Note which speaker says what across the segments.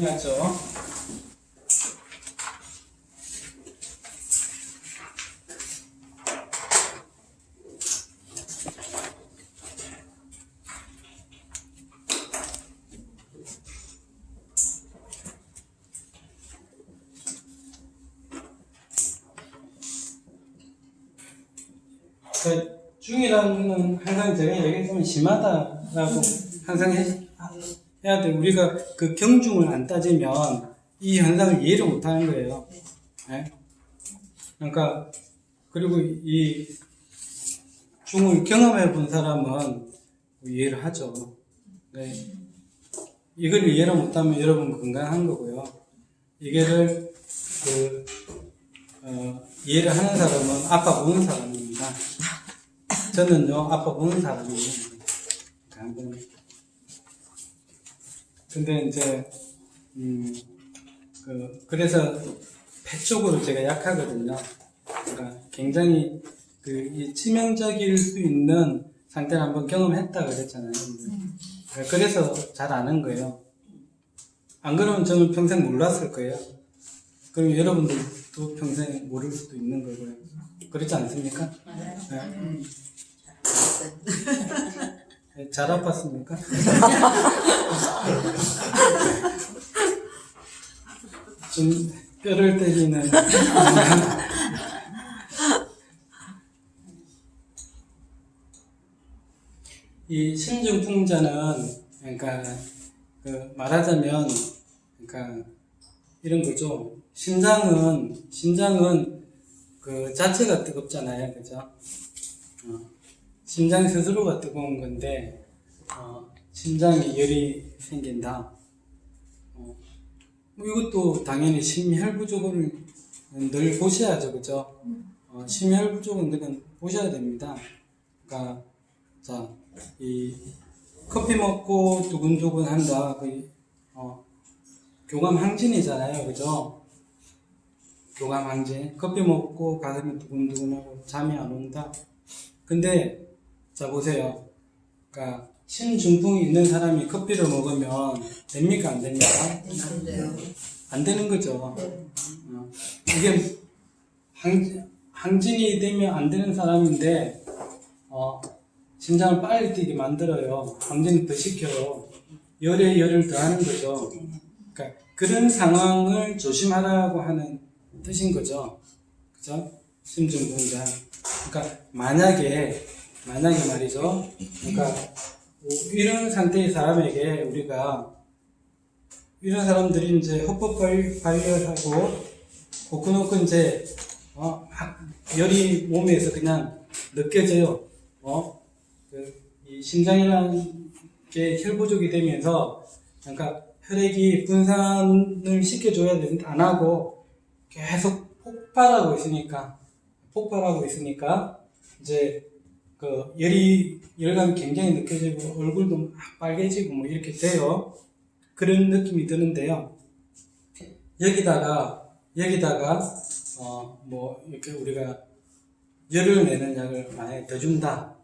Speaker 1: 맞죠? 그 중이라는 건 항상 제가 얘기했지만 심하다라고 항상 해야 돼. 우리가 그 경중을 안 따지면 이 현상을 이해를 못 하는 거예요. 네? 그러니까, 그리고 이 중을 경험해 본 사람은 이해를 하죠. 네. 이걸 이해를 못하면 여러분 건강한 거고요. 이거를 이해를 하는 사람은 아빠 보는 사람입니다. 저는요, 아빠 보는 사람이에요. 근데 이제, 그래서 폐 쪽으로 제가 약하거든요. 그러니까 굉장히 이 치명적일 수 있는 상태를 한번 경험했다 그랬잖아요. 그래서 잘 아는 거예요. 안 그러면 저는 평생 몰랐을 거예요. 그럼 여러분들도 평생 모를 수도 있는 거고요. 그렇지 않습니까?
Speaker 2: 맞아요.
Speaker 1: 네, 잘 아팠습니까? 좀 뼈를 때리는 이 심중풍자는 그러니까 말하자면 그러니까 이런 거죠. 심장은 그 자체가 뜨겁잖아요, 그죠? 심장 스스로가 뜨거운 건데 심장에 열이 생긴다. 뭐 이것도 당연히 심혈부족을 늘 보셔야죠, 그죠? 심혈부족은 그냥 보셔야 됩니다. 그러니까 자, 이 커피 먹고 두근두근 한다. 교감항진이잖아요, 그죠? 교감항진. 커피 먹고 가슴이 두근두근하고 잠이 안 온다. 근데 자 보세요. 그러니까 심중풍이 있는 사람이 커피를 먹으면 됩니까, 안 됩니까?
Speaker 2: 안 돼요.
Speaker 1: 안 되는 거죠. 이게 항진이 되면 안 되는 사람인데 심장을 빨리 뛰게 만들어요. 항진을 더 시켜요. 열에 열을 더하는 거죠. 그러니까 그런 상황을 조심하라고 하는 뜻인 거죠. 그죠? 심중풍자. 그러니까 만약에 말이죠. 그러니까 이런 상태의 사람에게 우리가 이런 사람들이 이제 헌법 발열하고 호크노크 이제 열이 몸에서 그냥 느껴져요. 이 심장이라는 게 혈부족이 되면서 그러니까 혈액이 분산을 시켜줘야 되는데 안 하고 계속 폭발하고 있으니까 이제 열감이 굉장히 느껴지고 얼굴도 막 빨개지고 뭐 이렇게 돼요. 그런 느낌이 드는데요. 여기다가 뭐 이렇게 우리가 열을 내는 약을 만약에 더 준다.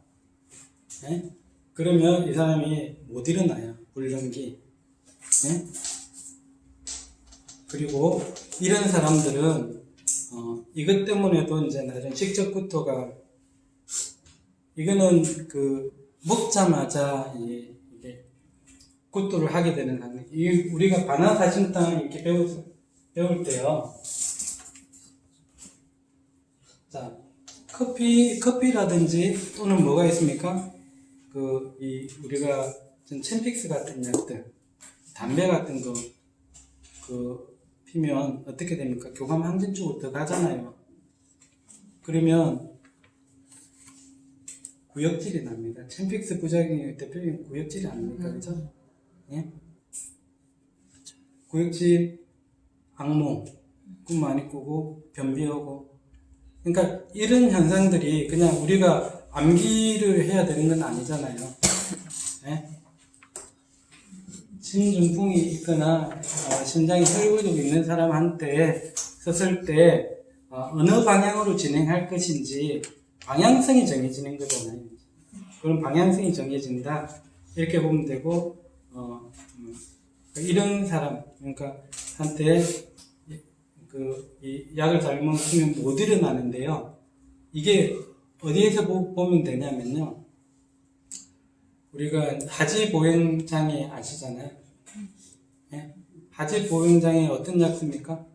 Speaker 1: 네? 그러면 이 사람이 못 일어나요. 불경기. 네? 그리고 이런 사람들은 이것 때문에도 이제 나중에 직접구토가 이거는 먹자마자 이게 구토를 하게 되는 상태. 우리가 반화사신탕 이렇게 배울 때요. 자, 커피라든지 또는 뭐가 있습니까? 우리가 챔픽스 같은 약들, 담배 같은 거, 피면 어떻게 됩니까? 교감항진 쪽으로 들어가잖아요. 그러면 구역질이 납니다. 챔픽스 부작용의 대표적인 구역질이 아닙니까? 그죠? 예? 구역질, 악몽, 꿈 많이 꾸고, 변비하고. 그러니까 이런 현상들이 그냥 우리가 암기를 해야 되는 건 아니잖아요. 예? 심중풍이 있거나 심장에 혈구족이 있는 사람한테 썼을 때 어느 방향으로 진행할 것인지 방향성이 정해지는 거잖아요. 그럼 방향성이 정해진다 이렇게 보면 되고 이런 사람, 그러니까 한테 이 약을 잘못 쓰면 못 일어나는데요. 이게 어디에서 보면 되냐면요. 우리가 하지보행장애 아시잖아요. 예? 하지보행장애 어떤 약 씁니까?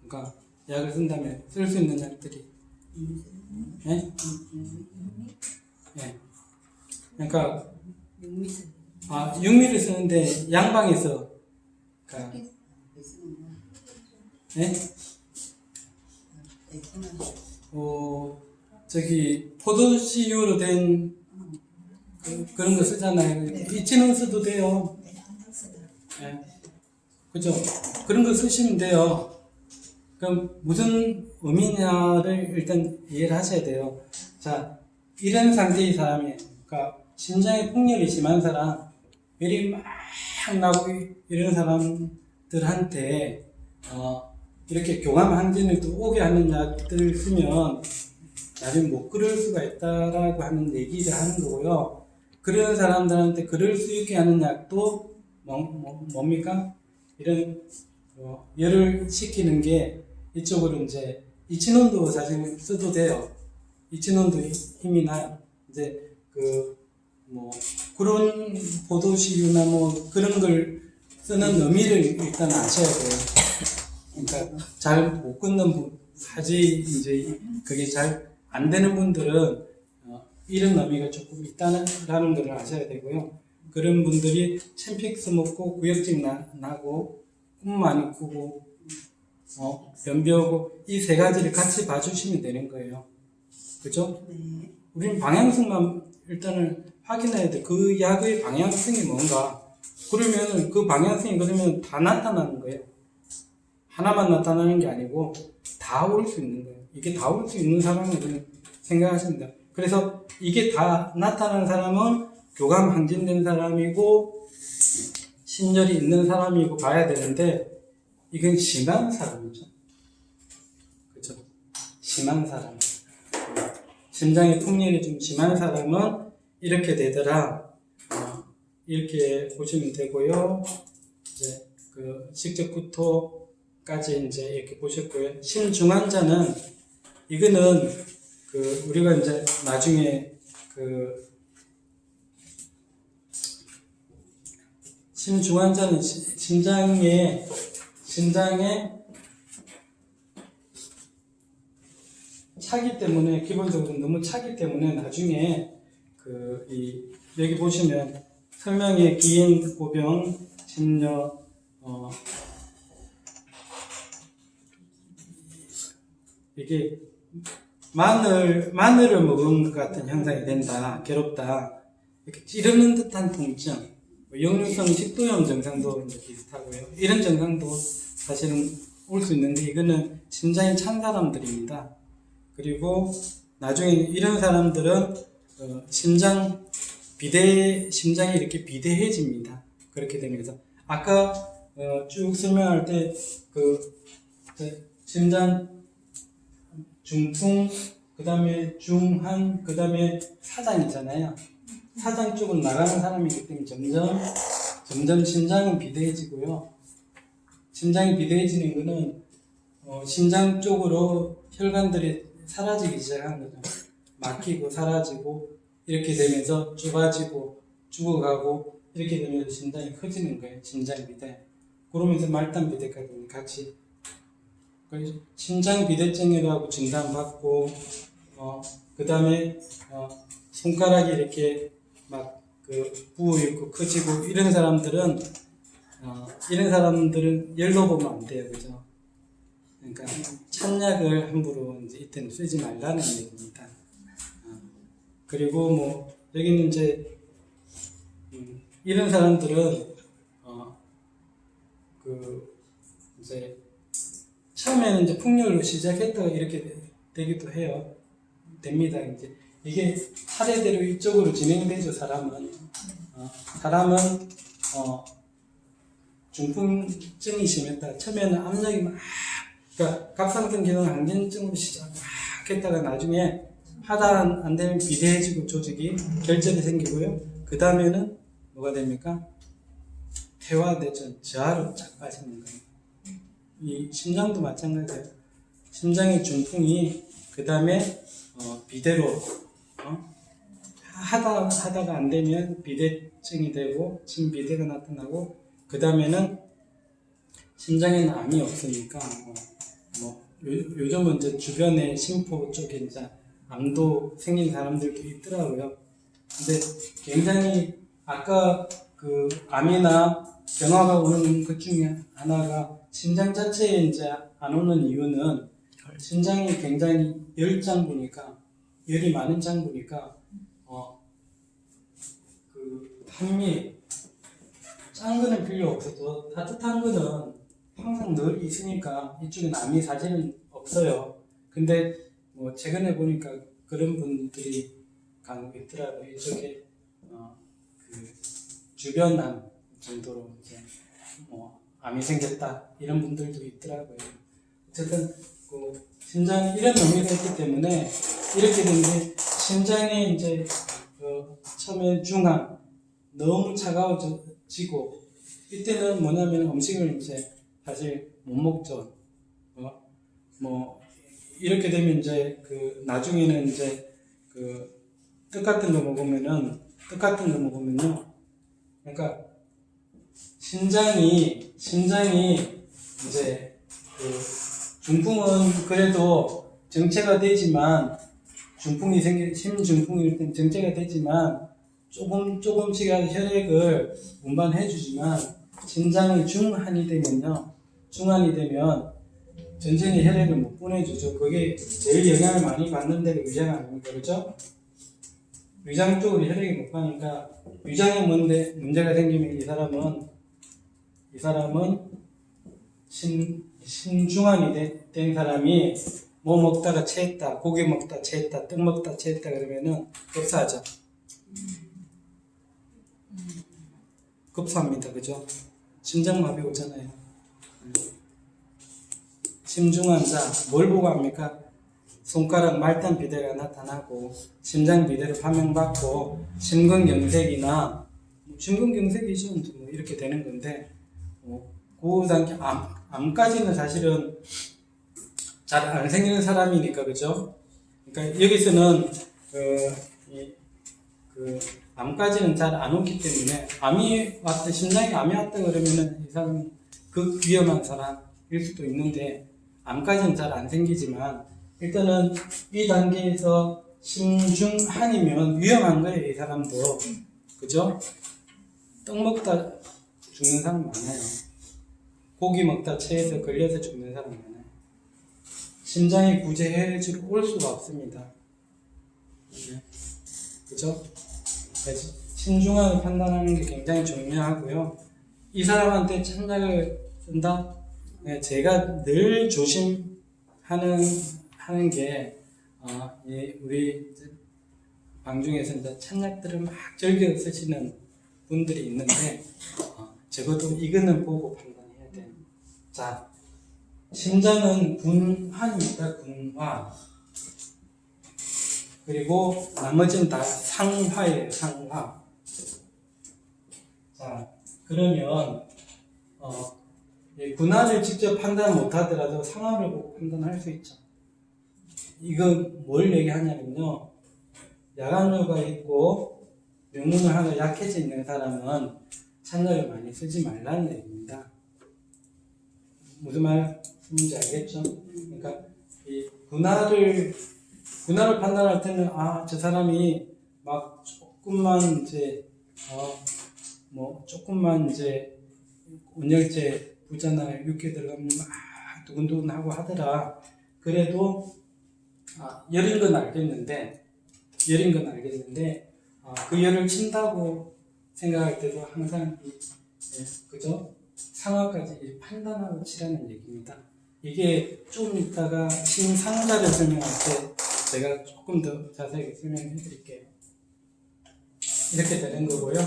Speaker 1: 그러니까 약을 쓴다면 쓸 수 있는 약들이. 예? 예. 그러니까 육미를 쓰는데 양방에서 그러니까 예? 저기 포도씨유로 된 그런 거 쓰잖아요. 이치는 써도 돼요. 예. 그죠? 그런 거 쓰시면 돼요. 그럼 무슨 의미냐를 일단 이해를 하셔야 돼요. 자, 이런 상태의 사람이, 그러니까 심장에 폭렬이 심한 사람, 열이 막 나고 이런 사람들한테 이렇게 교감 항진을 또 오게 하는 약들을 쓰면 나중에 못 그럴 수가 있다라고 하는 얘기를 하는 거고요. 그런 사람들한테 그럴 수 있게 하는 약도 뭡니까? 이런 열을 식히는 게 이쪽으로 이제 이친원도 사실 써도 돼요. 이친원도 힘이 나요. 이제 그런 포도씨유나 그런 걸 쓰는 의미를 일단 아셔야 돼요. 그러니까 잘 못 끊는 분, 이제 그게 잘 안 되는 분들은 이런 의미가 조금 있다는 걸 아셔야 되고요. 그런 분들이 챔픽스 먹고 구역질 나고 꿈 많이 꾸고 변비 오고 이 세 가지를 같이 봐주시면 되는 거예요. 그죠?
Speaker 2: 네.
Speaker 1: 우리는 방향성만 일단은 확인해야 돼. 그 약의 방향성이 뭔가. 그러면 그 방향성이 그러면 다 나타나는 거예요. 하나만 나타나는 게 아니고 다 올 수 있는 거예요. 이게 다 올 수 있는 사람을 생각하시면 돼요. 그래서 이게 다 나타나는 사람은 교감 항진된 사람이고 신열이 있는 사람이고 봐야 되는데 이건 심한 사람이죠. 그죠? 심한 사람. 심장의 폭렬이 좀 심한 사람은 이렇게 되더라. 이렇게 보시면 되고요. 이제 식적구토까지 이제 이렇게 보셨고요. 심중환자는 이거는 우리가 이제 나중에 심중환자는 심장에 차기 때문에 기본적으로 너무 차기 때문에 나중에 여기 보시면 설명에 기인 고병 심려 이게 마늘을 먹은 것 같은 현상이 된다, 괴롭다, 이렇게 찌르는 듯한 통증, 역류성 식도염 증상도 이제 비슷하고요. 이런 증상도 사실은 올 수 있는데 이거는 심장이 찬 사람들입니다. 그리고 나중에 이런 사람들은 심장이 이렇게 비대해집니다. 그렇게 되면서 아까 쭉 설명할 때 심장 중풍, 그 다음에 중한, 그 다음에 사장이잖아요. 사장 쪽으로 나가는 사람이기 때문에 점점 심장은 비대해지고요. 심장이 비대해지는 거는 심장 쪽으로 혈관들이 사라지기 시작한 거죠. 막히고 사라지고 이렇게 되면서 좁아지고 죽어가고 이렇게 되면서 심장이 커지는 거예요. 심장 비대. 그러면서 말단 비대까지 같이 심장 비대증이라고 진단받고 그 다음에 손가락이 이렇게 막 부어 있고 커지고 이런 사람들은 열로 보면 안 돼요, 그죠? 그러니까 찬약을 함부로 이제 이때는 쓰지 말라는 얘기입니다. 그리고 여기는 이제 이런 사람들은 이제 처음에는 이제 풍열로 시작했다가 이렇게 되기도 해요. 됩니다. 이제 이게 차례대로 이쪽으로 진행되죠. 사람은 중풍증이 심했다. 처음에는 압력이 그러니까 갑상선 기능 항진증으로 시작했다가 나중에 하다 안 되면 비대해지고 조직이 결절이 생기고요. 그 다음에는 뭐가 됩니까? 퇴화되죠. 저하로 쫙 빠지는 거예요. 이 심장도 마찬가지예요. 심장의 중풍이 그 다음에 비대로 하다가 안 되면 비대증이 되고 심비대가 나타나고 그 다음에는 심장에는 암이 없으니까 요즘은 이제 주변에 심포 쪽에 이제 암도 생긴 사람들도 있더라고요. 근데 굉장히 아까 그 암이나 경화가 오는 것 중에 하나가 심장 자체에 이제 안 오는 이유는 심장이 굉장히 열이 많은 장부니까 그 한미 짠 거는 필요 없어도 따뜻한 거는 항상 늘 있으니까 이쪽에 암이 사실은 없어요. 근데 뭐 최근에 보니까 그런 분들이 간혹 있더라고요. 이쪽에 그 주변암 정도로 이제 암이 생겼다 이런 분들도 있더라고요. 어쨌든 그 심장이 이런 의미가 있기 때문에 이렇게 된 게 심장이 이제 처음에 중앙 너무 차가워지고 이때는 뭐냐면 음식을 이제 사실 못 먹죠. 이렇게 되면 이제 그 나중에는 이제 그 떡 같은 거 먹으면요. 그러니까 심장이 이제 그 중풍은 그래도 정체가 되지만 심중풍일 땐 정체가 되지만 조금씩 혈액을 운반해 주지만 심장이 중환이 되면 전체に혈액을 못 보내주죠. 그게 제일 영향을 많이 받는 데가 위장 아닙니까? 그렇죠? 위장 쪽으로 혈액이 못 가니까 위장에 문제가 생기면 이 사람은 심중환이 된 사람이 뭐 먹다가 체했다, 고기 먹다 체했다, 떡 먹다 체했다 그러면은 급사하죠. 급사합니다. 그죠? 심장마비 오잖아요. 심중환자 뭘 보고 합니까? 손가락 말단 비대가 나타나고 심장 비대로 판명받고 심근경색이나 심근경색이죠. 뭐 이렇게 되는 건데 그 단계 암까지는 사실은 잘 안 생기는 사람이니까 그죠? 그러니까 여기서는 암까지는 잘 안 오기 때문에 심장에 암이 왔다 그러면은 이 사람은 극 위험한 사람일 수도 있는데 암까지는 잘 안 생기지만 일단은 이 단계에서 심중환이면 위험한 거예요. 이 사람도 그죠? 떡 먹다 죽는 사람 많아요. 고기 먹다 체해서 걸려서 죽는 사람 많아요. 심장이 구제해주러 올 수가 없습니다. 그죠? 그래서 심중환을 판단하는 게 굉장히 중요하고요. 이 사람한테 찬약을 쓴다? 제가 늘 조심하는 게 우리 방중에서 이제 찬약들을 막 즐겨 쓰시는 분들이 있는데 적어도 이거는 보고 판단해야 돼요. 자, 심장은 군환입니다. 군환. 그리고 나머지는 다 상화예요. 상화. 자, 그러면 군환을 직접 판단 못하더라도 상화를 보고 판단할 수 있죠. 이건 뭘 얘기하냐면요. 야간류가 있고 명문을 하나 약해져 있는 사람은 찬약을 많이 쓰지 말라는 얘기입니다. 무슨 말인지 알겠죠? 그러니까 이 분할을 판단할 때는 저 사람이 막 조금만 이제 온열제 부자나 육회 들어가면 막 두근두근하고 하더라. 그래도 열인 건 알겠는데 그 열을 친다고 생각할 때도 항상 그죠? 상황까지 판단하고 치라는 얘기입니다. 이게 좀 이따가 심상자를 설명할 때 제가 조금 더 자세하게 설명해 드릴게요. 이렇게 되는 거고요.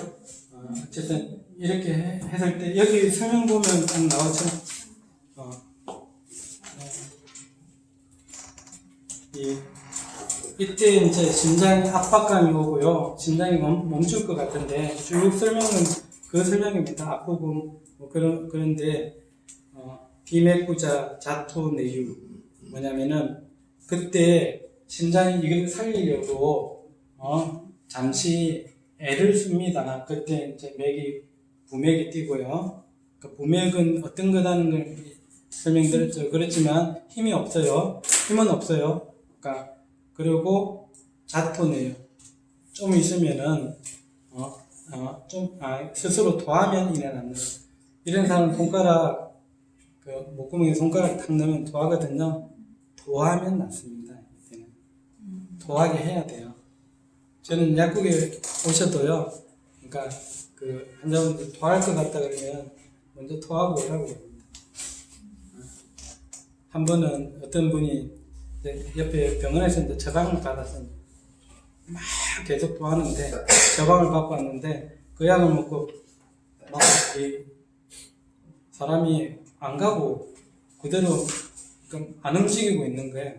Speaker 1: 어쨌든 이렇게 했을 때 여기 설명 보면 딱 나오죠. 이때 이제 심장이 압박감이 오고요. 심장이 멈출 것 같은데 쭉 설명은 그 설명입니다. 앞부분 뭐 그런데 비맥부자 자토내유 뭐냐면은 그때 심장이 이걸 살리려고 잠시 애를 씁니다. 그때 이제 부맥이 뛰고요. 그 부맥은 어떤 거라는 걸 설명드렸죠. 그렇지만 힘이 없어요. 힘은 없어요. 그러니까 그리고 자토내요. 좀 있으면은 스스로 토하면 일어나는 이런 사람은 손가락 목구멍에 손가락 탁 넣으면 토하거든요. 토하면 낫습니다. 이때는 토하게 해야 돼요. 저는 약국에 오셔도요. 그러니까 그 환자분들 토할 것 같다 그러면 먼저 토하고 오라고 합니다. 한 번은 어떤 분이 옆에 병원에서 이제 처방을 받아서 막 계속 토하는데 처방을 받고 왔는데 그 약을 먹고 막 이 사람이 안 가고 그대로 안 움직이고 있는 거예요.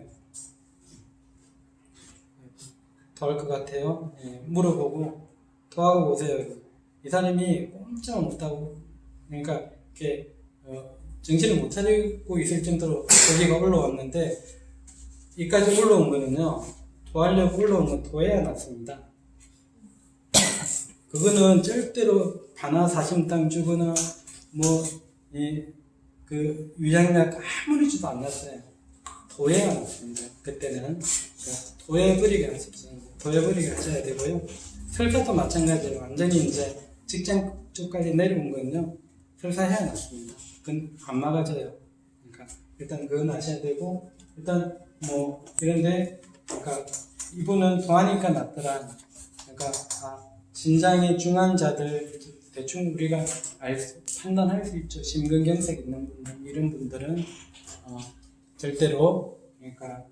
Speaker 1: 토할 것 같아요? 예, 물어보고 토하고 오세요. 이 사람이 꼼짝 못하고 그러니까 이렇게 정신을 못 차리고 있을 정도로 거기가 올라왔는데 이까지 올라온 거는요. 토하려고 올라온 건 토해야 낫습니다. 그거는 절대로 반화사심탕 주거나 그 위장약 아무리 줘도 안 났어요. 토해야 낫습니다. 그때는 그러니까 토해버리게 하십시오. 토해버리게 하셔야 되고요. 설사도 마찬가지예요. 완전히 이제 직장 쪽까지 내려온 거는요. 설사해야 낫습니다. 그건 안 막아져요. 그러니까 일단 그건 아셔야 되고 일단 뭐 이런데 그러니까 이분은 토하니까 낫더라. 그러니까 심장이 중환자들 대충 우리가 판단할 수 있죠. 심근경색 있는 분들 이런 분들은 절대로 그러니까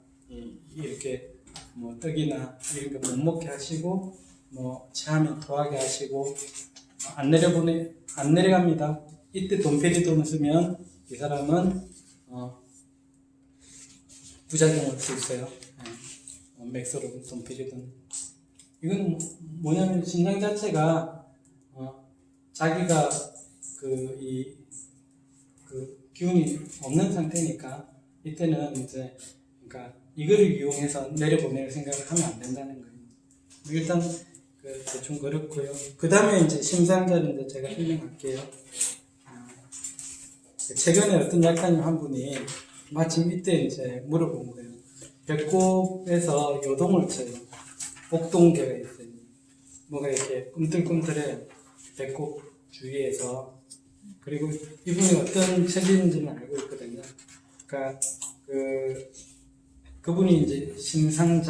Speaker 1: 이렇게 뭐 떡이나 이런 거 못 먹게 하시고 뭐 체하면 토하게 하시고 안 내려갑니다. 이때 돈페리돈을 쓰면 이 사람은 부작용을 수 있어요. 맥스로 돈페리돈. 이건 뭐냐면 심장 자체가 자기가 그 기운이 없는 상태니까 이때는 이제 그러니까 이거를 이용해서 내려보낼 생각을 하면 안 된다는 거예요. 일단 대충 그렇고요. 그 다음에 이제 심상자를 이제 제가 설명할게요. 최근에 어떤 약사님 한 분이 마침 이때 이제 물어본 거예요. 배꼽에서 요동을 쳐요. 복동계가 있어요. 뭐가 이렇게 꿈틀꿈틀해요. 배꼽 주위에서. 그리고 이분이 어떤 체질인지는 알고 있거든요. 그러니까 그분이 이제 심장이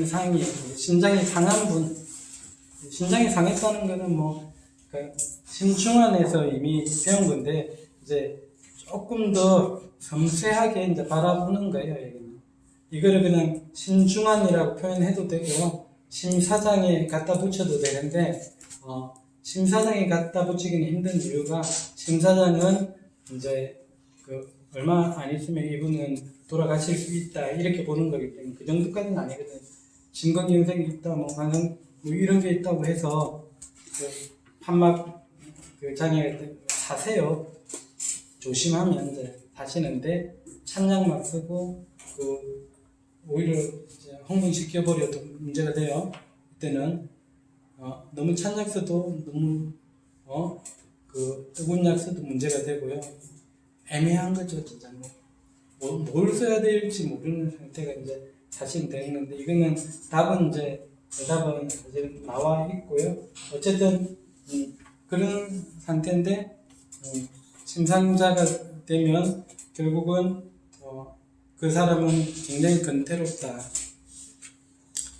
Speaker 1: 상한 분. 심장이 상했다는 거는 그러니까 심중환에서 이미 배운 건데 이제 조금 더 섬세하게 이제 바라보는 거예요. 여기는. 이거를 그냥 심중환이라고 표현해도 되고요. 심사장에 갖다 붙여도 되는데 심사장에 갖다 붙이기는 힘든 이유가 심사장은 이제 얼마 안 있으면 이분은 돌아가실 수 있다 이렇게 보는 거기 때문에 그 정도까지는 아니거든요. 심근경색이 있다 가능 이런 게 있다고 해서 판막 장애가 사세요. 조심하면 이제 다시는데 찬약만 쓰고 오히려 이제 흥분시켜버려도 문제가 돼요. 이때는 너무 찬약 써도 너무 뜨거운 약 써도 문제가 되고요. 애매한 거죠, 진짜. 뭘 써야 될지 모르는 상태가 이제 자신 되는데 이거는 대답은 사실 나와 있고요. 어쨌든 그런 상태인데 심상자가 되면 결국은 그 사람은 굉장히 근태롭다.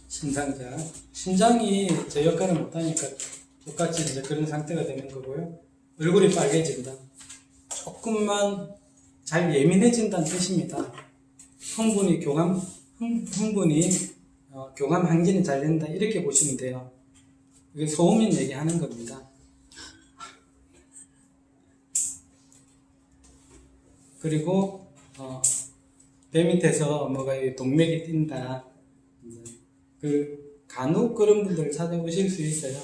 Speaker 1: 심상자. 심장이 제 역할을 못하니까 똑같이 이제 그런 상태가 되는 거고요. 얼굴이 빨개진다. 조금만 잘 예민해진다는 뜻입니다. 흥분이 교감 항진이 잘 된다. 이렇게 보시면 돼요. 이게 소음인 얘기하는 겁니다. 그리고 배 밑에서 뭐가 동맥이 뛴다. 간혹 그런 분들 찾아오실 수 있어요.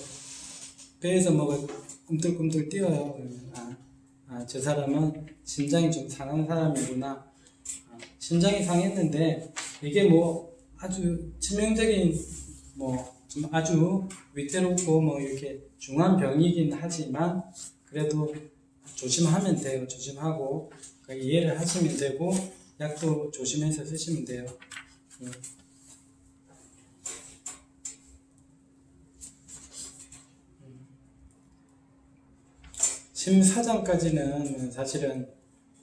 Speaker 1: 배에서 뭐가 꿈틀꿈틀 뛰어요. 그러면 저 사람은 심장이 좀 상한 사람이구나. 심장이 상했는데 이게 뭐 아주 치명적인 뭐 좀 아주 위태롭고 뭐 이렇게 중한 병이긴 하지만 그래도 조심하면 돼요. 조심하고 이해를 하시면 되고 약도 조심해서 쓰시면 돼요. 심사정까지는 사실은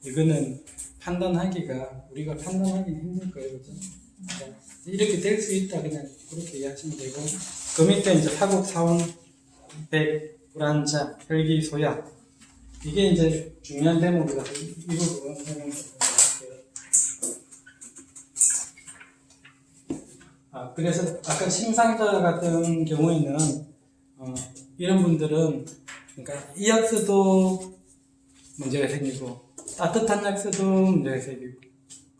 Speaker 1: 이거는 판단하기가 우리가 판단하기는 힘들 거예요. 그죠? 이렇게 될 수 있다 그냥 그렇게 이해하시면 되고 그 밑에 이제 사국 사원 백 불안자 혈기 소약 이게 이제 중요한 대목이라서 이 부분 설명드릴게요. 그래서 아까 심상자 같은 경우에는 이런 분들은 그러니까 이 약 써도 문제가 생기고 따뜻한 약 써도 문제가 생기고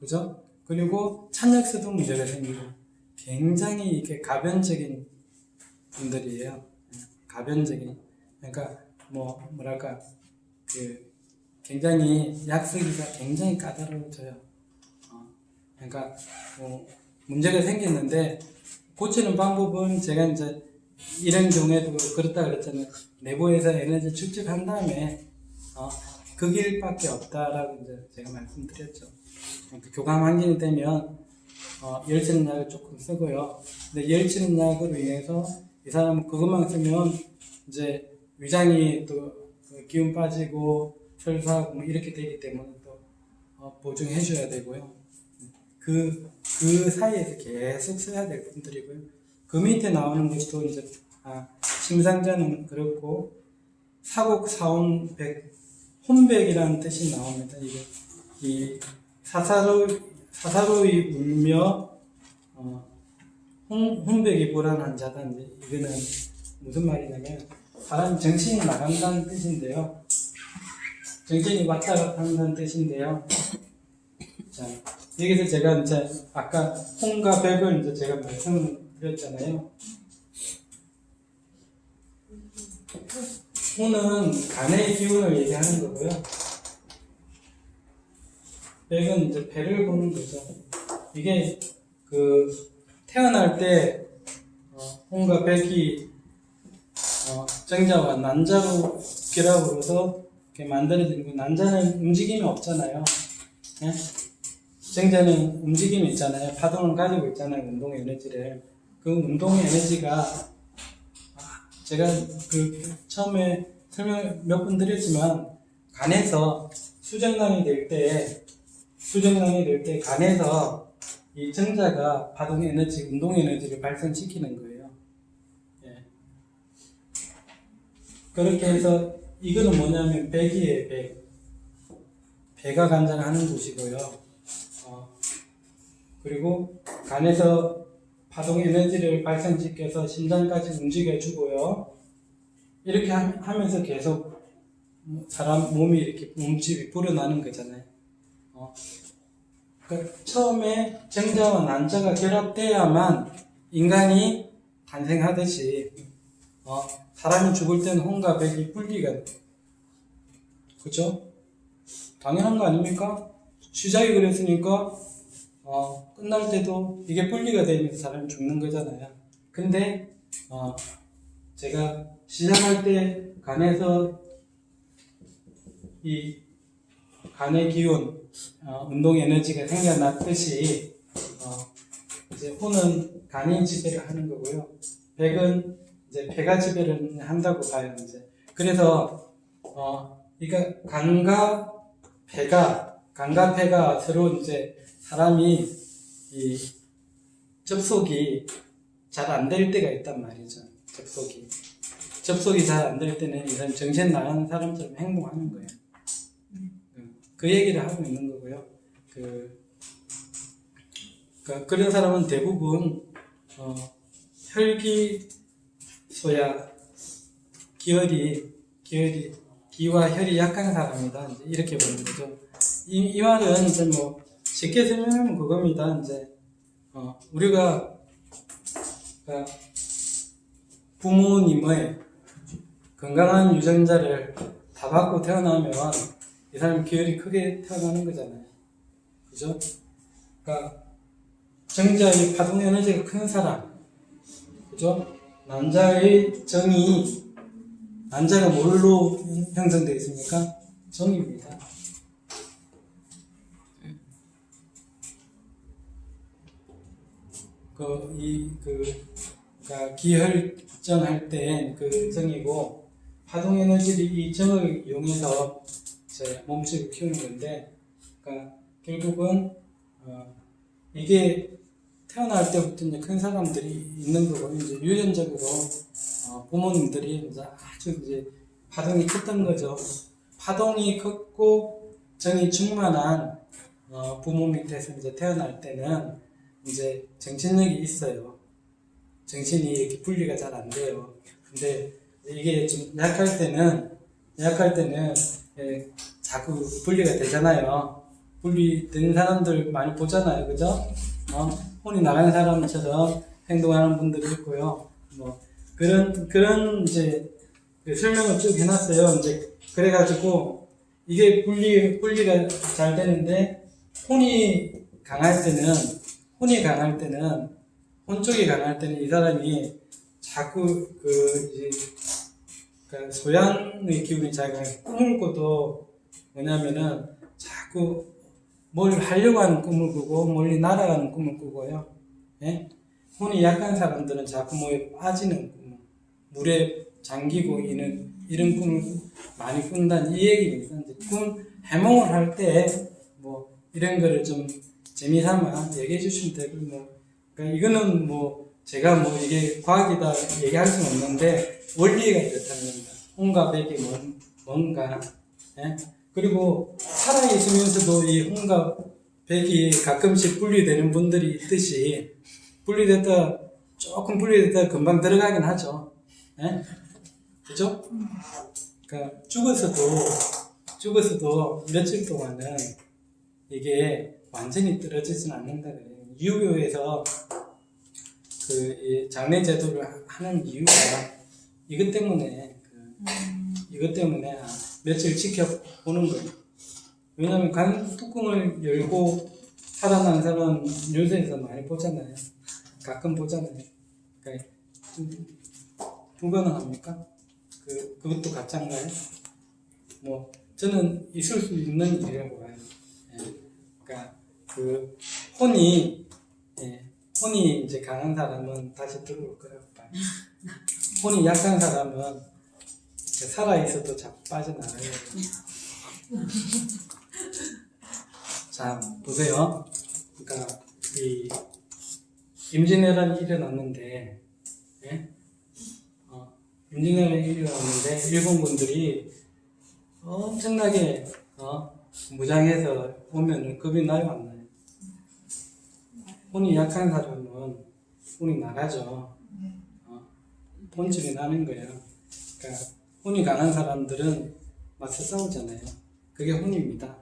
Speaker 1: 그죠? 그리고 찬 약 써도 문제가 생기고 굉장히 이게 가변적인 분들이에요. 가변적인 그러니까 뭐랄까 굉장히 약 쓰기가 굉장히 까다로워져요. 그러니까 문제가 생겼는데 고치는 방법은 제가 이제 이런 경우에도 그렇다 그랬잖아요. 내부에서 에너지 축적한 다음에 그 길밖에 없다라고 이제 제가 말씀드렸죠. 교감 환경이 되면 열치는 약을 조금 쓰고요. 근데 열치는 약으로 인해서 이 사람은 그것만 쓰면 이제 위장이 또 기운 빠지고 철수하고 뭐 이렇게 되기 때문에 또 보충해 줘야 되고요. 그 사이에서 계속 써야 될 분들이고요. 그 밑에 나오는 것도 이제 심상자는 그렇고 사국 사원백 혼백이라는 뜻이 나옵니다. 이게 이 사사로이 울며 혼백이 불안한 자다. 이거는 무슨 말이냐면 사람 정신이 나간다는 뜻인데요. 정신이 왔다 갔다 한다는 뜻인데요. 자, 여기서 제가 이제 아까 혼과 백을 이제 제가 말씀을 드렸잖아요. 혼은 간의 기운을 얘기하는 거고요. 백은 이제 배를 보는 거죠. 이게 태어날 때 혼과 백이 정자와 난자로 결합으로서 이렇게 만들어지는 거. 난자는 움직임이 없잖아요. 네? 정자는 움직임이 있잖아요. 파동을 가지고 있잖아요. 운동 에너지를. 그 운동 에너지가 제가 처음에 설명 몇 번 드렸지만 간에서 수정란이 될 때 간에서 이 정자가 파동 에너지, 운동 에너지를 발생시키는 거예요. 예. 그렇게 해서 이거는 뭐냐면 백이에요. 배가 관장하는 곳이고요. 그리고 간에서 파동 에너지를 발생시켜서 심장까지 움직여주고요. 이렇게 하면서 계속 사람 몸이 이렇게 몸집이 불어나는 거잖아요. 그러니까 처음에 정자와 난자가 결합돼야만 인간이 탄생하듯이 사람이 죽을 때는 혼과 백이 분리가 돼요. 그렇죠? 당연한 거 아닙니까? 시작이 그랬으니까 끝날 때도 이게 분리가 되면서 사람이 죽는 거잖아요. 근데 제가 시작할 때 간에서 이 간의 기운, 운동 에너지가 생겨났듯이 이제 혼은 간이 지배를 하는 거고요. 백은 이제 배가 지배를 한다고 봐요. 이제 그래서 그러니까 간과 배가 서로 이제 사람이 이 접속이 잘 안 될 때가 있단 말이죠. 접속이 잘 안 될 때는 이 사람 정신 나가는 사람처럼 행동하는 거예요. 그 얘기를 하고 있는 거고요. 그런 사람은 대부분 혈기 소야 기와 혈이 약한 사람이다. 이제 이렇게 보는 거죠. 이 말은 이제 뭐 쉽게 설명하면 그겁니다. 이제 부모님의 건강한 유전자를 다 받고 태어나면 이 사람 기혈이 크게 태어나는 거잖아요. 그죠? 그러니까 정자의 파동 에너지가 큰 사람, 그죠? 남자의 정이, 남자가 뭘로 형성되어 있습니까? 정입니다. 그러니까 기혈전할 때 그 정이고, 파동 에너지를 이 정을 이용해서 제 몸집을 키우는 건데, 그러니까 결국은 이게 태어날 때부터 이제 큰 사람들이 있는 거고, 이제 유전적으로 부모님들이 이제 아주 이제 파동이 컸던 거죠. 파동이 컸고 정이 충만한 부모 밑에서 이제 태어날 때는 이제 정신력이 있어요. 정신이 이렇게 분리가 잘 안 돼요. 근데 이게 좀 약할 때는 자꾸 분리가 되잖아요. 분리된 사람들 많이 보잖아요, 그죠? 혼이 나가는 사람처럼 행동하는 분들이 있고요. 뭐 그런 이제 설명을 쭉 해놨어요. 이제 그래가지고 이게 분리가 잘 되는데 혼이 강할 때는 혼 쪽이 강할 때는 이 사람이 자꾸 그러니까 소양의 기운이 잘 강해. 꿈을 꿔도 뭐냐면은 자꾸 뭘 하려고 하는 꿈을 꾸고 멀리 날아가는 꿈을 꾸고요. 예? 혼이 약한 사람들은 자꾸 뭐에 빠지는 꿈, 물에 잠기고 이런 꿈을 많이 꾼다는 이 얘기입니다. 꿈 해몽을 할 때 뭐 이런 거를 좀 재미삼아 얘기해 주시면 되고, 뭐 그러니까 이거는 뭐 제가 뭐 이게 과학이다 얘기할 수는 없는데 원리가 그렇다는 겁니다. 혼과 백이 뭔가, 예? 그리고 살아있으면서도 이 혼과 백이 가끔씩 분리되는 분들이 있듯이 조금 분리됐다 금방 들어가긴 하죠. 예? 그죠? 그러니까 죽었어도 며칠 동안은 이게 완전히 떨어지진 않는다 그래요. 유교에서 이 장례 제도를 하는 이유가 이것 때문에 며칠 지켜보는 거예요. 왜냐하면 간 뚜껑을 열고 살아난 사람 뉴스에서 많이 보잖아요. 가끔 보잖아요. 그러니까 불가능합니까? 그것도 가짜인가요? 뭐 저는 있을 수 있는 일이라고 봐요. 예. 그러니까 혼이 이제 강한 사람은 다시 들어올 거라고 봐요. 혼이 약한 사람은 살아있어도 자꾸 빠져나가요. 자, 보세요. 그러니까 이 임진왜란이 일어났는데, 예? 임진왜란이 일어났는데 일본 분들이 엄청나게 무장해서 오면은 겁이 나요, 안 나요? 혼이 약한 사람은 혼이 나가죠. 본질이 나는 거예요. 그러니까 혼이 강한 사람들은 맞서 싸우잖아요. 그게 혼입니다.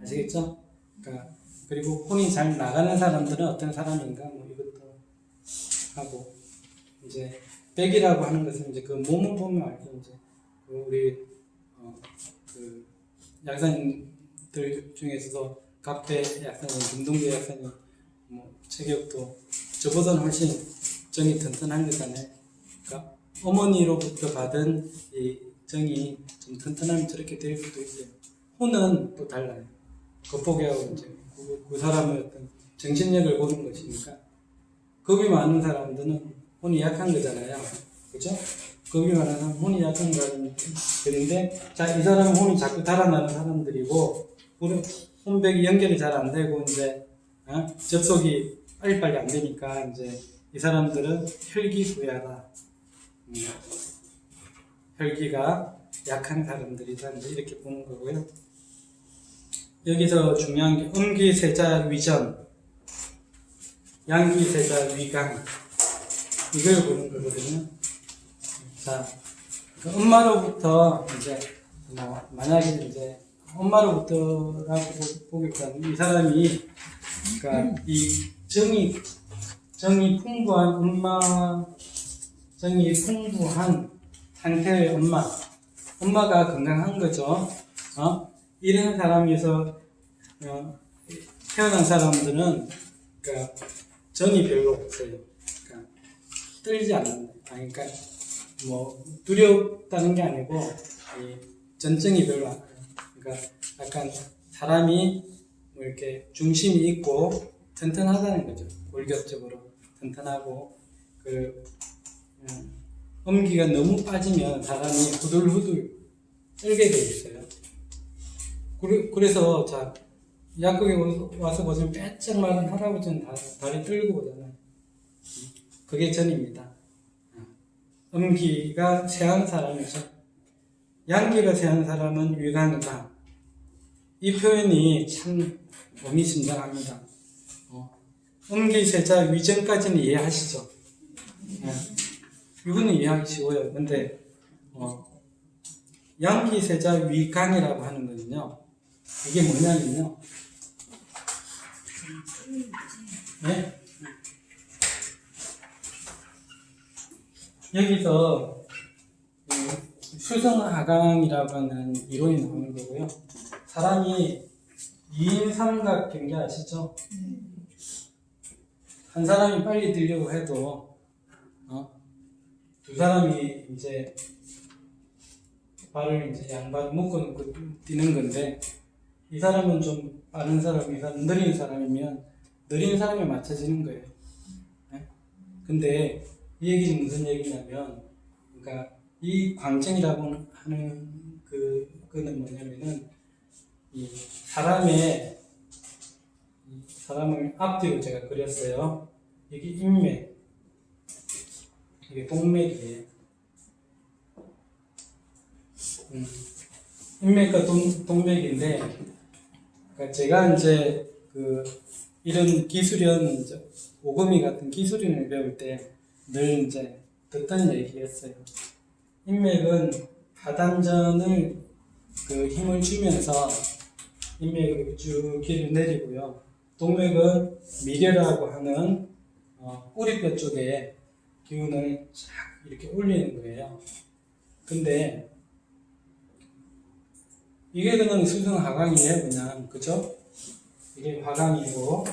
Speaker 1: 아시겠죠? 그러니까 그리고 혼이 잘 나가는 사람들은 어떤 사람인가 뭐 이것도 하고, 이제 백이라고 하는 것은 이제 그 몸을 보면 알죠. 이제 우리 약사님들 중에서도 갑배 약사님, 김동배 약사님, 뭐 체격도 저보다는 훨씬 정이 튼튼한 거잖아요. 그러니까 어머니로부터 받은 이 정이 좀 튼튼하면 저렇게 될 수도 있어요. 혼은 또 달라요. 겉보기하고 이제 그 사람의 어떤 정신력을 보는 것이니까. 겁이 많은 사람들은 혼이 약한 거잖아요. 그죠? 겁이 많은 사람은 혼이 약한 사람들인데, 자, 이 사람은 혼이 자꾸 달아나는 사람들이고, 혼백이 연결이 잘 안 되고, 이제, 접속이 빨리빨리 안 되니까, 이제, 이 사람들은 혈기부야다. 혈기가 약한 사람들이다. 이제 이렇게 보는 거고요. 여기서 중요한 게 음기세자 위전, 양기세자 위강, 이걸 보는 거거든요. 자, 그 엄마로부터 이제 만약에 이제 엄마로부터라고 보겠다면 이 사람이, 그러니까 이 정이 풍부한 엄마, 정이 풍부한 상태의 엄마가 건강한 거죠. 이런 사람에서 태어난 사람들은 그러니까 정이 별로 없어요. 그러니까 떨지 않는다. 그러니까 뭐 두렵다는 게 아니고 이 전증이 별로 안 나요. 그러니까 약간 사람이 뭐 이렇게 중심이 있고 튼튼하다는 거죠. 골격적으로 튼튼하고 음기가 너무 빠지면 사람이 후들후들 떨게 돼 있어요. 그래서 자 약국에 와서 보시면 빼짝 마른 할아버지는 다리 떨고 오잖아요. 그게 전입니다. 음기가 세한 사람이죠. 양기가 세한 사람은 위강이다. 이 표현이 참 의미심장합니다. 음기세자 위전까지는 이해하시죠? 이거는 이해하기 쉬워요. 근데 양기세자 위강이라고 하는 거는요. 이게 뭐냐면요. 네? 여기서 수성하강이라고 하는 이론이 나오는 거고요. 사람이 2인 삼각 경계 아시죠? 한 사람이 빨리 뛰려고 해도 두 사람이 이제 발을 이제 양발 묶어놓고 뛰는 건데 이 사람은 좀 빠른 사람, 이 사람은 느린 사람이면 느린 사람에 맞춰지는 거예요. 네? 근데 이 얘기는 무슨 얘기냐면 그러니까 이 광증이라고 하는 그거는 뭐냐면은 이 사람을 앞뒤로 제가 그렸어요. 이게 인맥, 이게 동맥이에요. 인맥과 동맥인데, 그러니까 제가 이제 이런 기술연, 오금이 같은 기술연을 배울 때 늘 이제 듣던 얘기였어요. 인맥은 하단전을 힘을 주면서 인맥을 쭉 길을 내리고요. 동맥은 미려라고 하는 꼬리뼈 쪽에 기운을 쫙 이렇게 올리는 거예요. 근데 이게 그냥 수승하강이에요, 그냥. 그죠? 이게 화강이고,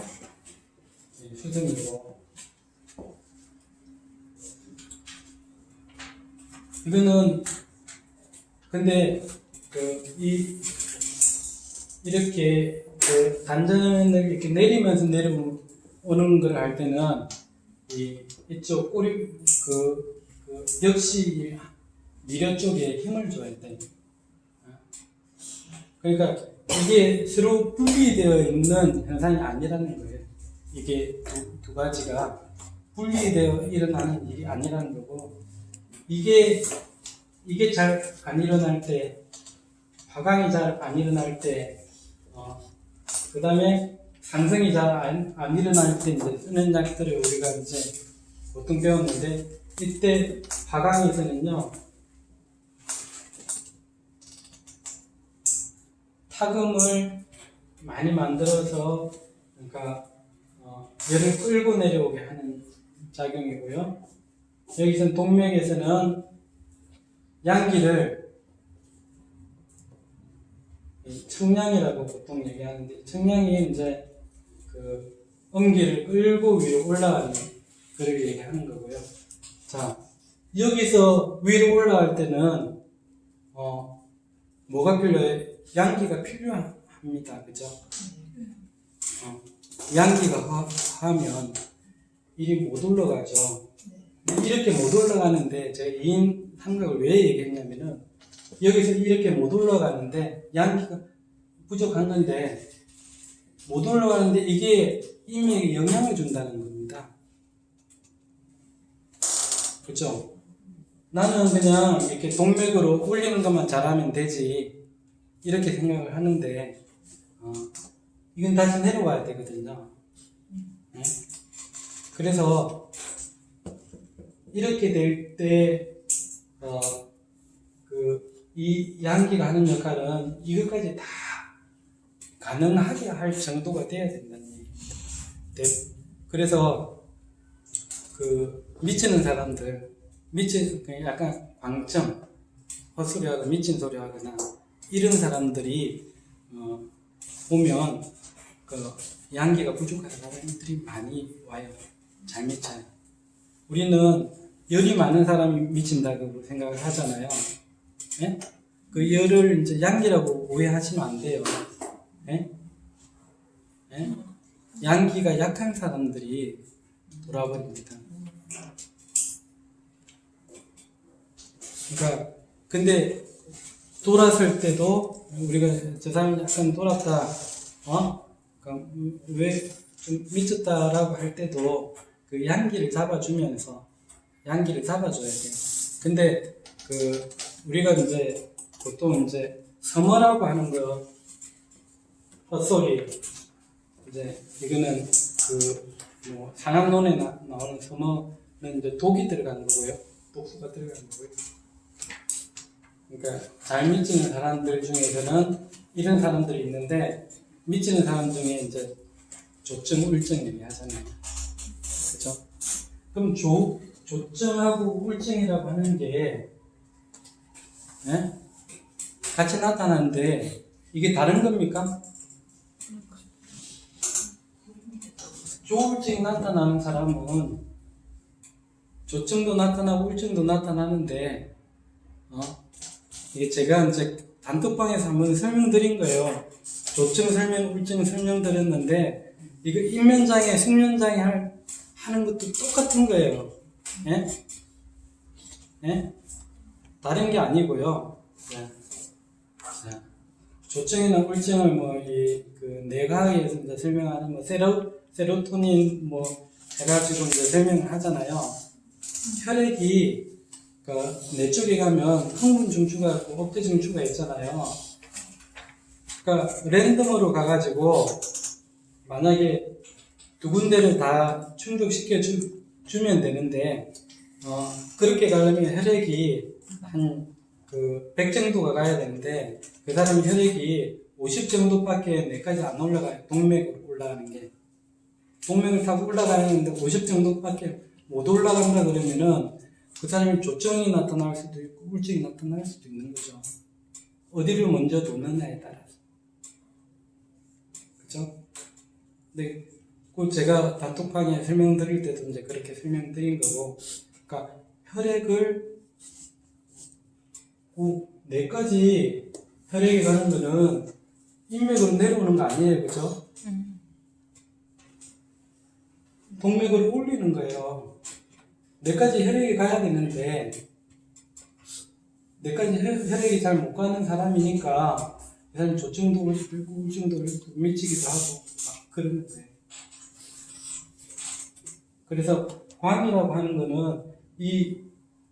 Speaker 1: 수승이고. 이거는, 근데, 이렇게, 단전을 이렇게 내리면서 내려오는 걸 할 때는, 이쪽 꼬리, 역시 미려 쪽에 힘을 줘야 돼. 그러니까 이게 서로 분리되어 있는 현상이 아니라는 거예요. 이게 두 가지가 분리되어 일어나는 일이 아니라는 거고, 이게 잘 안 일어날 때, 화강이 잘 안 일어날 때, 그 다음에 상승이 잘 안 일어날 때 이제 쓰는 약들을 우리가 이제 보통 배웠는데, 이때 화강에서는요, 타금을 많이 만들어서 그러니까 열을 끌고 내려오게 하는 작용이고요. 여기서는 동맥에서는 양기를 청량이라고 보통 얘기하는데 청량이 이제 음기를 끌고 위로 올라가는 그렇게 얘기하는 거고요. 자, 여기서 위로 올라갈 때는 뭐가 필요해? 양기가 필요합니다. 그죠? 양기가 하면 일이 못 올라가죠. 이렇게 못 올라가는데 제가 2인 삼각을 왜 얘기했냐면은 여기서 이렇게 못 올라가는데 양기가 부족한 건데 못 올라가는데 이게 인맥에 영향을 준다는 겁니다. 그죠? 나는 그냥 이렇게 동맥으로 올리는 것만 잘하면 되지 이렇게 생각을 하는데 이건 다시 내려와야 되거든요. 네? 그래서 이렇게 될 때 이 양기가 하는 역할은 이것까지 다 가능하게 할 정도가 돼야 된다는 얘기입니다. 그래서 미치는 사람들 약간 광점, 헛소리하거나 미친 소리하거나 이런 사람들이 보면 그 양기가 부족한 사람들이 많이 와요. 잘 미쳐요. 우리는 열이 많은 사람이 미친다고 생각을 하잖아요. 예? 그 열을 이제 양기라고 오해하시면 안 돼요. 예? 예? 양기가 약한 사람들이 돌아버립니다. 그러니까 근데 돌았을 때도 우리가 저 사람이 약간 돌았다, 그러니까 왜 좀 미쳤다라고 할 때도 그 양기를 잡아줘야 돼요. 근데 그 우리가 이제 보통 이제 서머라고 하는 거 헛소리, 이제 이거는 그 뭐 상한론에 나오는 서머는 이제 독이 들어가는 거고요, 독수가 들어가는 거고요. 그러니까 잘 미치는 사람들 중에서는 이런 사람들이 있는데, 미치는 사람 중에 이제 조증, 울증 얘기하잖아요. 그렇죠? 그럼 조증하고 울증이라고 하는 게 예? 같이 나타나는데 이게 다른 겁니까? 조울증이 나타나는 사람은 조증도 나타나고 울증도 나타나는데 이게 제가 이제 단톡방에서 한번 설명드린 거예요. 조증 설명, 울증 설명드렸는데 이거 인면장애, 숙면장애 하는 것도 똑같은 거예요. 예? 예? 다른 게 아니고요. 자, 조증이나 울증을 그 뇌과학에서 이제 설명하는 세로토닌 해가지고 이제 설명을 하잖아요. 혈액이 뇌 쪽에 가면 흥분 중추가 있고 억제 중추가 있잖아요. 그러니까 랜덤으로 가가지고 만약에 두 군데를 다 충족시켜 주면 되는데 그렇게 가려면 혈액이 한 100 정도가 가야 되는데 그 사람 혈액이 50 정도밖에 뇌까지 안 올라가요. 동맥으로 올라가는 게. 동맥을 타고 올라가는데 50 정도밖에 못 올라간다 그러면은 그 사람이 조증이 나타날 수도 있고 울증이 나타날 수도 있는 거죠. 어디를 먼저 놓느냐에 따라서. 그죠? 근데 그 제가 단톡방에 설명드릴 때도 이제 그렇게 설명드린 거고, 그러니까 혈액을 뇌까지 혈액이 가는 거는 인맥으로 내려오는 거 아니에요, 그죠? 동맥을 올리는 거예요. 뇌까지 혈액이 가야 되는데 뇌까지 혈액이 잘 못 가는 사람이니까 이 사람이 조증도 올 수도 있고 우울증도 올 수도 있고 미치기도 하고 막 그러는 거예요. 그래서 광이라고 하는 거는 이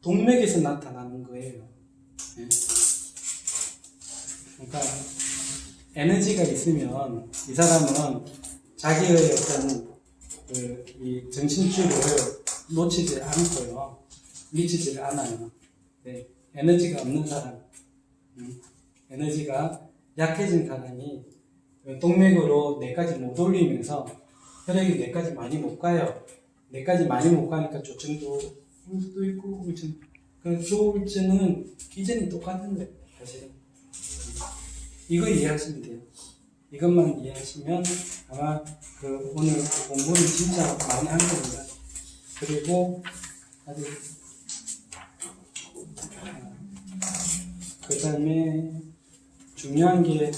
Speaker 1: 동맥에서 나타나는 거예요. 네. 그러니까 에너지가 있으면 이 사람은 자기의 어떤 이 정신줄을 놓치지 않고요, 미치지 않아요. 네. 에너지가 없는 사람, 에너지가 약해진 사람이 동맥으로 뇌까지 못 올리면서 혈액이 뇌까지 많이 못 가요. 뇌까지 많이 못 가니까 조증도 올 수도 있고 우울증. 그 조울증은 기전이 똑같은 거예요, 사실은. 이거 이해하시면 돼요. 이것만 이해하시면 아마 오늘 공부는 진짜 많이 한 겁니다. 그리고 아주 그 다음에 중요한 게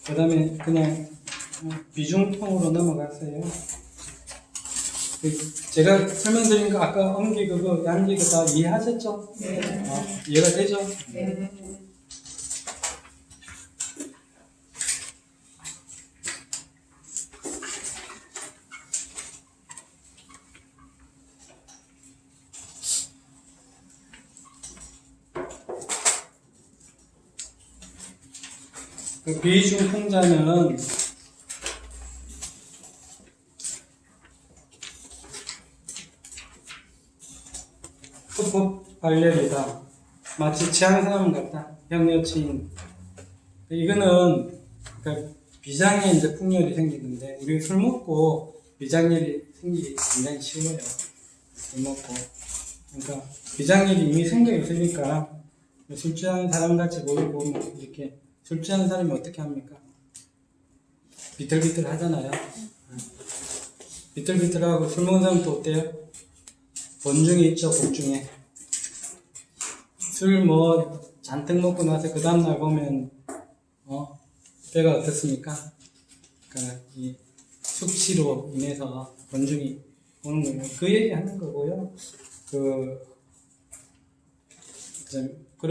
Speaker 1: 그 다음에 그냥 비중통으로 넘어갔어요. 제가 설명드린 거 아까 음기 그거 양기 그거 다 이해하셨죠? 네. 이해가 되죠? 네. 그 비중풍자는 흡흡 발열이다. 마치 취한 사람 같다. 형 여친. 이거는 그러니까 비장에 이제 풍열이 생기는데 우리 술 먹고 위장열이 생기기 굉장히 쉬워요. 술 먹고. 그러니까 위장열이 이미 생겨 있으니까 술 취하는 사람 같이 보이고 뭐 이렇게 술 취하는 사람이 어떻게 합니까? 비틀비틀 하잖아요. 비틀비틀하고 술 먹는 사람 또 어때요? 본중이 있죠, 복중에. 술 뭐 잔뜩 먹고 나서 그 다음날 보면 배가 어떻습니까? 그러니까 이 숙취로 인해서 본중이 오는 거예요. 그 얘기 하는 거고요. 좀